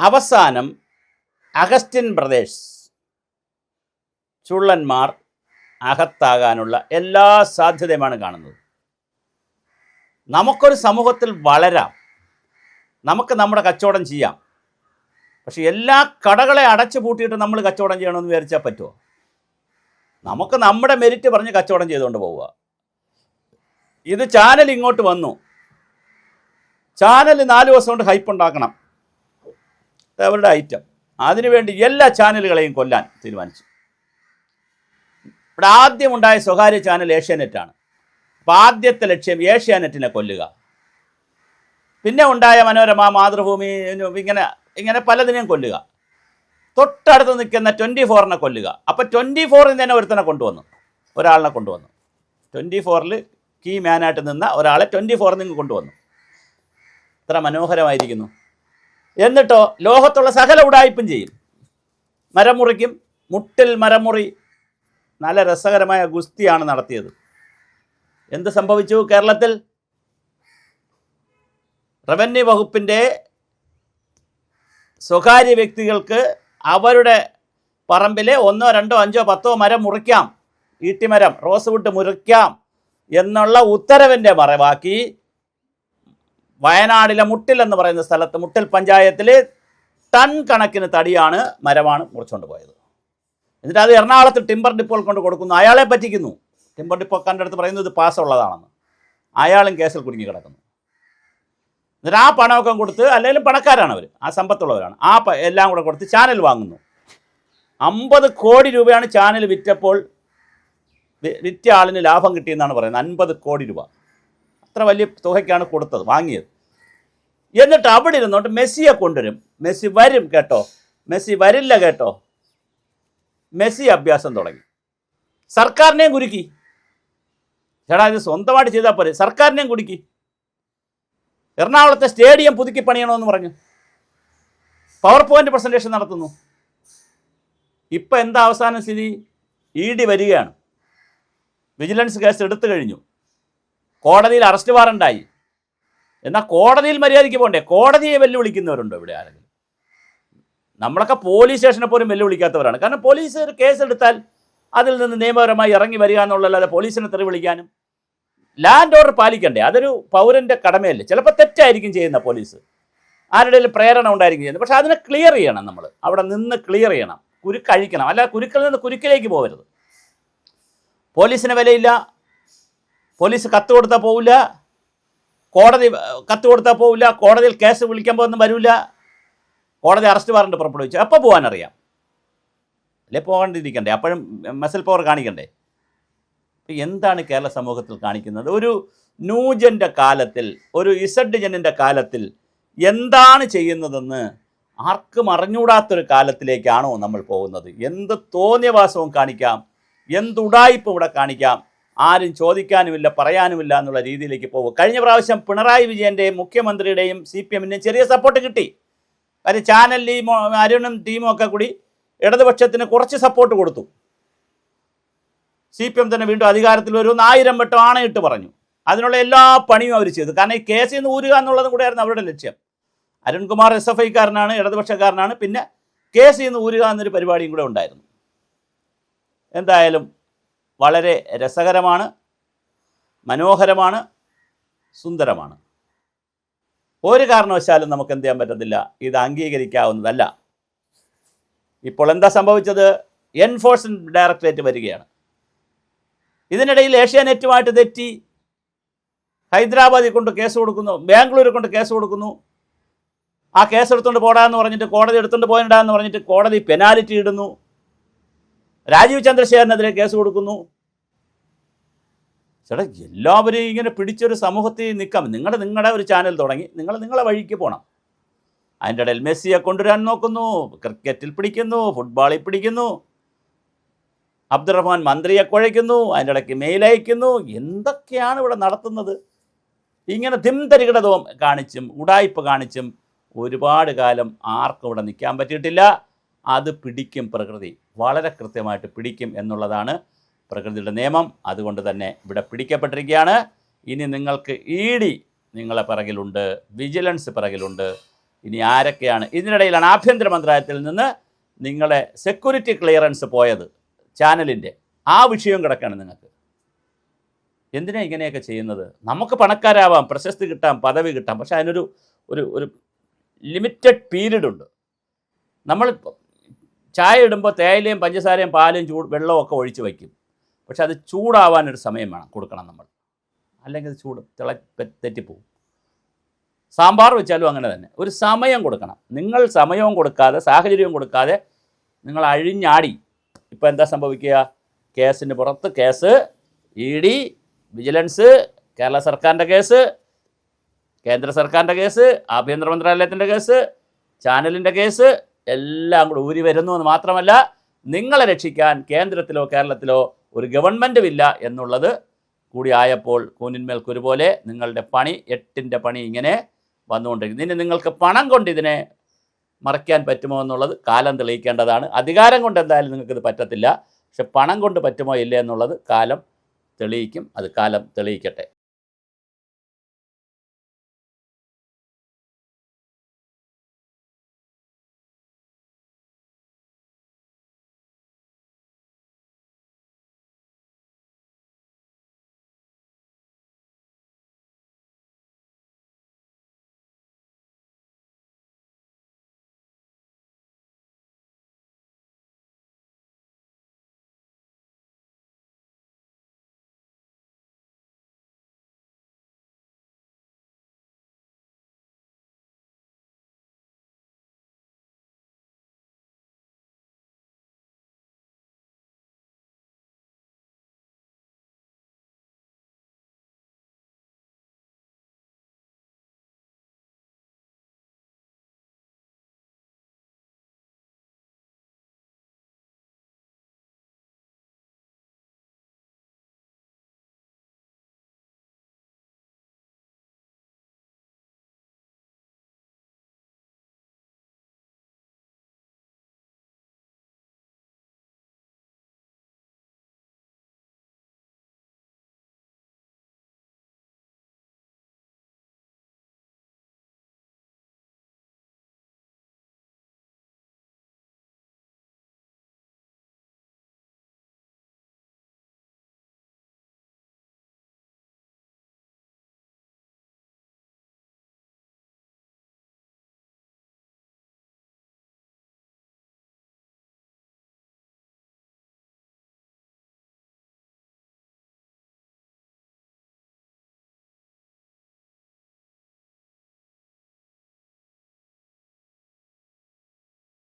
അവസാനം Augustine brothers ചുള്ളന്മാർ അകത്താകാനുള്ള എല്ലാ സാധ്യതയുമാണ് കാണുന്നത്. നമുക്കൊരു സമൂഹത്തിൽ വളരാം, നമുക്ക് നമ്മുടെ കച്ചവടം ചെയ്യാം. പക്ഷെ എല്ലാ കടകളെ അടച്ചു പൂട്ടിയിട്ട് നമ്മൾ കച്ചവടം ചെയ്യണമെന്ന് വിചാരിച്ചാൽ പറ്റുമോ? നമുക്ക് നമ്മുടെ മെരിറ്റ് പറഞ്ഞ് കച്ചവടം ചെയ്തുകൊണ്ട് പോവുക. ഇത് ചാനൽ ഇങ്ങോട്ട് വന്നു, ചാനൽ 4 ദിവസം കൊണ്ട് ഹൈപ്പ് ഉണ്ടാക്കണം, അവരുടെ ഐറ്റം. അതിനുവേണ്ടി എല്ലാ ചാനലുകളെയും കൊല്ലാൻ തീരുമാനിച്ചു. ഇവിടെ ആദ്യമുണ്ടായ സ്വകാര്യ ചാനൽ ഏഷ്യാനെറ്റാണ്. അപ്പോൾ ആദ്യത്തെ ലക്ഷ്യം ഏഷ്യാനെറ്റിനെ കൊല്ലുക. പിന്നെ ഉണ്ടായ മനോരമ, മാതൃഭൂമി, ഇങ്ങനെ പലതിനെയും കൊല്ലുക. തൊട്ടടുത്ത് നിൽക്കുന്ന 24-നെ കൊല്ലുക. അപ്പോൾ 24-ൽ തന്നെ ഒരുത്തനെ കൊണ്ടുവന്നു, ഒരാളിനെ കൊണ്ടുവന്നു. 24-ൽ കീ മാനായിട്ട് നിന്ന ഒരാളെ 24-ൽ നിന്ന് കൊണ്ടുവന്നു. ഇത്ര മനോഹരമായിരിക്കുന്നു. എന്നിട്ടോ ലോകത്തുള്ള സകല ഉടായ്പും ചെയ്യും. മരം മുറിക്കും, മുട്ടിൽ മരം മുറി. നല്ല രസകരമായ ഗുസ്തിയാണ് നടത്തിയത്. എന്ത് സംഭവിച്ചു കേരളത്തിൽ? റവന്യൂ വകുപ്പിൻ്റെ സ്വകാര്യ വ്യക്തികൾക്ക് അവരുടെ പറമ്പിലെ 1, 2, 5, 10 മരം മുറിക്കാം, ഈട്ടിമരം, റോസ് വുഡ് മുറിക്കാം എന്നുള്ള ഉത്തരവിൻ്റെ മറവാക്കി വയനാടിലെ മുട്ടിൽ എന്ന് പറയുന്ന സ്ഥലത്ത്, മുട്ടിൽ പഞ്ചായത്തിൽ ടൺ കണക്കിന് മരമാണ് മുറിച്ചുകൊണ്ട് പോയത്. എന്നിട്ട് അത് എറണാകുളത്ത് ടിമ്പർ ഡിപ്പോൾ കൊണ്ട് കൊടുക്കുന്നു. അയാളെ പറ്റിക്കുന്നു. ടിമ്പർ ഡിപ്പോക്കാരൻ്റെ അടുത്ത് പറയുന്നത് ഇത് പാസ്സുള്ളതാണെന്ന്. അയാളും കേസിൽ കുടുങ്ങി കിടക്കുന്നു. എന്നിട്ട് ആ പണമൊക്കെ കൊടുത്ത്, അല്ലെങ്കിൽ പണക്കാരാണ് അവർ, ആ സമ്പത്തുള്ളവരാണ്, എല്ലാം കൂടെ കൊടുത്ത് ചാനൽ വാങ്ങുന്നു. 50 കോടി രൂപയാണ് ചാനൽ വിറ്റപ്പോൾ വിറ്റ ആളിന് ലാഭം കിട്ടിയെന്നാണ് പറയുന്നത്. 50 കോടി രൂപ, അത്ര വലിയ തുകയ്ക്കാണ് കൊടുത്തത്, വാങ്ങിയത്. എന്നിട്ട് അവിടെ ഇരുന്നോട്ട് മെസ്സിയെ കൊണ്ടുവരും. മെസ്സി വരും കേട്ടോ, മെസ്സി വരില്ല കേട്ടോ. മെസ്സി അഭ്യാസം തുടങ്ങി. സർക്കാരിനെയും കുരുക്കി. ചേട്ടാ ഇത് സ്വന്തമായിട്ട് ചെയ്താൽ പോരെ, സർക്കാരിനെയും കുടുക്കി. എറണാകുളത്തെ സ്റ്റേഡിയം പുതുക്കി പണിയണമെന്ന് പറഞ്ഞു പവർ പോയിന്റ് പ്രസൻറ്റേഷൻ നടത്തുന്നു. ഇപ്പം എന്താ അവസാന സ്ഥിതി? ED വരികയാണ്. വിജിലൻസ് കേസ് എടുത്തു കഴിഞ്ഞു. കോടതിയിൽ അറസ്റ്റ് വാറണ്ടായി. എന്നാൽ കോടതിയിൽ മര്യാദയ്ക്ക് പോകണ്ടേ? കോടതിയെ വെല്ലുവിളിക്കുന്നവരുണ്ടോ ഇവിടെ ആരെങ്കിലും? നമ്മളൊക്കെ പോലീസ് സ്റ്റേഷനെ പോലും വെല്ലുവിളിക്കാത്തവരാണ്. കാരണം പോലീസ് ഒരു കേസെടുത്താൽ അതിൽ നിന്ന് നിയമപരമായി ഇറങ്ങി വരിക എന്നുള്ളതല്ലാതെ പോലീസിനെ തെറി വിളിക്കാനും ലാൻഡ് ഓർഡർ പാലിക്കണ്ടേ? അതൊരു പൗരൻ്റെ കടമയല്ലേ? ചിലപ്പോൾ തെറ്റായിരിക്കും ചെയ്യുന്ന പോലീസ്, ആരുടെയും പ്രേരണ ഉണ്ടായിരിക്കും ചെയ്യുന്നത്. പക്ഷേ അതിനെ ക്ലിയർ ചെയ്യണം, നമ്മൾ അവിടെ നിന്ന് ക്ലിയർ ചെയ്യണം, കുരുക്കഴിക്കണം. അല്ല, കുരുക്കിൽ നിന്ന് കുരുക്കിലേക്ക് പോകരുത്. പോലീസിന് വിലയില്ല, പോലീസ് കത്ത് കൊടുത്താൽ പോവില്ല, കോടതി കത്ത് കൊടുത്താൽ പോവില്ല, കോടതിയിൽ കേസ് വിളിക്കുമ്പോൾ ഒന്നും വരില്ല, കോടതി അറസ്റ്റ് വാറണ്ട് പുറപ്പെടുവിച്ചു. അപ്പോൾ പോകാനറിയാം അല്ലേ? പോകേണ്ടിയിരിക്കണ്ടേ? അപ്പോഴും മസിൽ പവർ കാണിക്കണ്ടേ? എന്താണ് കേരള സമൂഹത്തിൽ കാണിക്കുന്നത്? ഒരു ന്യൂജൻ്റെ കാലത്തിൽ, ഒരു ഇസഡ്ജനിൻ്റെ കാലത്തിൽ എന്താണ് ചെയ്യുന്നതെന്ന് ആർക്കും അറിഞ്ഞൂടാത്തൊരു കാലത്തിലേക്കാണോ നമ്മൾ പോകുന്നത്? എന്ത് തോന്നിയവാസവും കാണിക്കാം, എന്തുടായ്പും ഇവിടെ കാണിക്കാം, ആരും ചോദിക്കാനുമില്ല, പറയാനുമില്ല എന്നുള്ള രീതിയിലേക്ക് പോകും. കഴിഞ്ഞ പ്രാവശ്യം പിണറായി വിജയൻ്റെയും മുഖ്യമന്ത്രിയുടെയും CPM-ൻ്റെയും ചെറിയ സപ്പോർട്ട് കിട്ടി. കാര്യം ചാനലിൽ അരുണും ടീമും ഒക്കെ കൂടി ഇടതുപക്ഷത്തിന് കുറച്ച് സപ്പോർട്ട് കൊടുത്തു. CPM തന്നെ വീണ്ടും അധികാരത്തിൽ വരുമെന്ന് 1000 വട്ടം ആണയിട്ട് പറഞ്ഞു. അതിനുള്ള എല്ലാ പണിയും അവർ ചെയ്തു. കാരണം ഈ കേസിൽ നിന്ന് ഊരുക എന്നുള്ളതും കൂടെയായിരുന്നു അവരുടെ ലക്ഷ്യം. അരുൺകുമാർ SFI-കാരനാണ്, ഇടതുപക്ഷക്കാരനാണ്. പിന്നെ കേസിൽ നിന്ന് ഊരുക എന്നൊരു പരിപാടിയും കൂടെ ഉണ്ടായിരുന്നു. എന്തായാലും വളരെ രസകരമാണ്, മനോഹരമാണ്, സുന്ദരമാണ്. ഒരു കാരണവശാലും നമുക്ക് എന്ത് ചെയ്യാൻ പറ്റത്തില്ല, ഇത് അംഗീകരിക്കാവുന്നതല്ല. ഇപ്പോൾ എന്താ സംഭവിച്ചത്? എൻഫോഴ്സ്മെൻറ്റ് ഡയറക്ടറേറ്റ് വരികയാണ്. ഇതിനിടയിൽ ഏഷ്യാനെറ്റുമായിട്ട് തെറ്റി ഹൈദരാബാദിൽ കൊണ്ട് കേസ് കൊടുക്കുന്നു, ബാംഗ്ലൂരിൽ കൊണ്ട് കേസ് കൊടുക്കുന്നു. ആ കേസ് എടുത്തുകൊണ്ട് പോടാന്ന് പറഞ്ഞിട്ട് കോടതി എടുത്തുകൊണ്ട് പോയിണ്ടാന്ന് പറഞ്ഞിട്ട് കോടതി പെനാൽറ്റി ഇടുന്നു. രാജീവ് ചന്ദ്രശേഖരനെതിരെ കേസ് കൊടുക്കുന്നു. ചേട്ടാ, എല്ലാവരും ഇങ്ങനെ പിടിച്ചൊരു സമൂഹത്തിൽ നിൽക്കാം. നിങ്ങളുടെ ഒരു ചാനൽ തുടങ്ങി, നിങ്ങളെ വഴിക്ക് പോകണം. അതിൻ്റെ ഇടയിൽ മെസ്സിയെ കൊണ്ടുവരാൻ നോക്കുന്നു, ക്രിക്കറ്റിൽ പിടിക്കുന്നു, ഫുട്ബോളിൽ പിടിക്കുന്നു, അബ്ദുറഹ്മാൻ മന്ത്രിയെ കുഴയ്ക്കുന്നു, അതിൻ്റെ ഇടയ്ക്ക് മെയിൽ അയക്കുന്നു. എന്തൊക്കെയാണ് ഇവിടെ നടത്തുന്നത്? ഇങ്ങനെ തിംതരികിടതവും കാണിച്ചും ഉടായ്പ കാണിച്ചും ഒരുപാട് കാലം ആർക്കും ഇവിടെ നിൽക്കാൻ പറ്റിയിട്ടില്ല. അത് പിടിക്കും, പ്രകൃതി വളരെ കൃത്യമായിട്ട് പിടിക്കും എന്നുള്ളതാണ് പ്രകൃതിയുടെ നിയമം. അതുകൊണ്ട് തന്നെ ഇവിടെ പിടിക്കപ്പെട്ടിരിക്കുകയാണ്. ഇനി നിങ്ങൾക്ക് ED നിങ്ങളെ പിറകിലുണ്ട്, വിജിലൻസ് പിറകിലുണ്ട്. ഇനി ആരൊക്കെയാണ്? ഇതിനിടയിലാണ് ആഭ്യന്തര മന്ത്രാലയത്തിൽ നിന്ന് നിങ്ങളെ സെക്യൂരിറ്റി ക്ലിയറൻസ് പോയത് ചാനലിൻ്റെ. ആ വിഷയവും കിടക്കുകയാണ് നിങ്ങൾക്ക്. എന്തിനാണ് ഇങ്ങനെയൊക്കെ ചെയ്യുന്നത്? നമുക്ക് പണക്കാരാവാം, പ്രശസ്തി കിട്ടാം, പദവി കിട്ടാം, പക്ഷെ അതിനൊരു ഒരു ഒരു ലിമിറ്റഡ് പീരീഡ് ഉണ്ട്. നമ്മൾ ചായ ഇടുമ്പോൾ തേയിലയും പഞ്ചസാരയും പാലും വെള്ളവും ഒക്കെ ഒഴിച്ച് വയ്ക്കും. പക്ഷെ അത് ചൂടാവാനൊരു സമയം കൊടുക്കണം നമ്മൾ, അല്ലെങ്കിൽ ചൂട് തെറ്റിപ്പോവും. സാമ്പാർ വെച്ചാലും അങ്ങനെ തന്നെ ഒരു സമയം കൊടുക്കണം. നിങ്ങൾ സമയവും കൊടുക്കാതെ സാഹചര്യവും കൊടുക്കാതെ നിങ്ങൾ അഴിഞ്ഞാടി. ഇപ്പോൾ എന്താ സംഭവിക്കുക? കേസിന് പുറത്ത് കേസ്, ED, വിജിലൻസ്, കേരള സർക്കാരിൻ്റെ കേസ്, കേന്ദ്ര സർക്കാരിൻ്റെ കേസ്, ആഭ്യന്തര മന്ത്രാലയത്തിൻ്റെ കേസ്, ചാനലിൻ്റെ കേസ് എല്ലാം കൂടെ ഊരി വരുന്നു എന്ന് മാത്രമല്ല, നിങ്ങളെ രക്ഷിക്കാൻ കേന്ദ്രത്തിലോ കേരളത്തിലോ ഒരു ഗവൺമെൻറ്റും ഇല്ല എന്നുള്ളത് കൂടി ആയപ്പോൾ കൂനിന്മേൽ കുരുപോലെ നിങ്ങളുടെ പണി, 8ൻ്റെ പണി ഇങ്ങനെ വന്നുകൊണ്ടിരിക്കുന്നു. ഇനി നിങ്ങൾക്ക് പണം കൊണ്ട് ഇതിനെ മറയ്ക്കാൻ പറ്റുമോ എന്നുള്ളത് കാലം തെളിയിക്കേണ്ടതാണ്. അധികാരം കൊണ്ട് എന്തായാലും നിങ്ങൾക്കിത് പറ്റത്തില്ല. പക്ഷെ പണം കൊണ്ട് പറ്റുമോ ഇല്ല എന്നുള്ളത് കാലം തെളിയിക്കും. അത് കാലം തെളിയിക്കട്ടെ.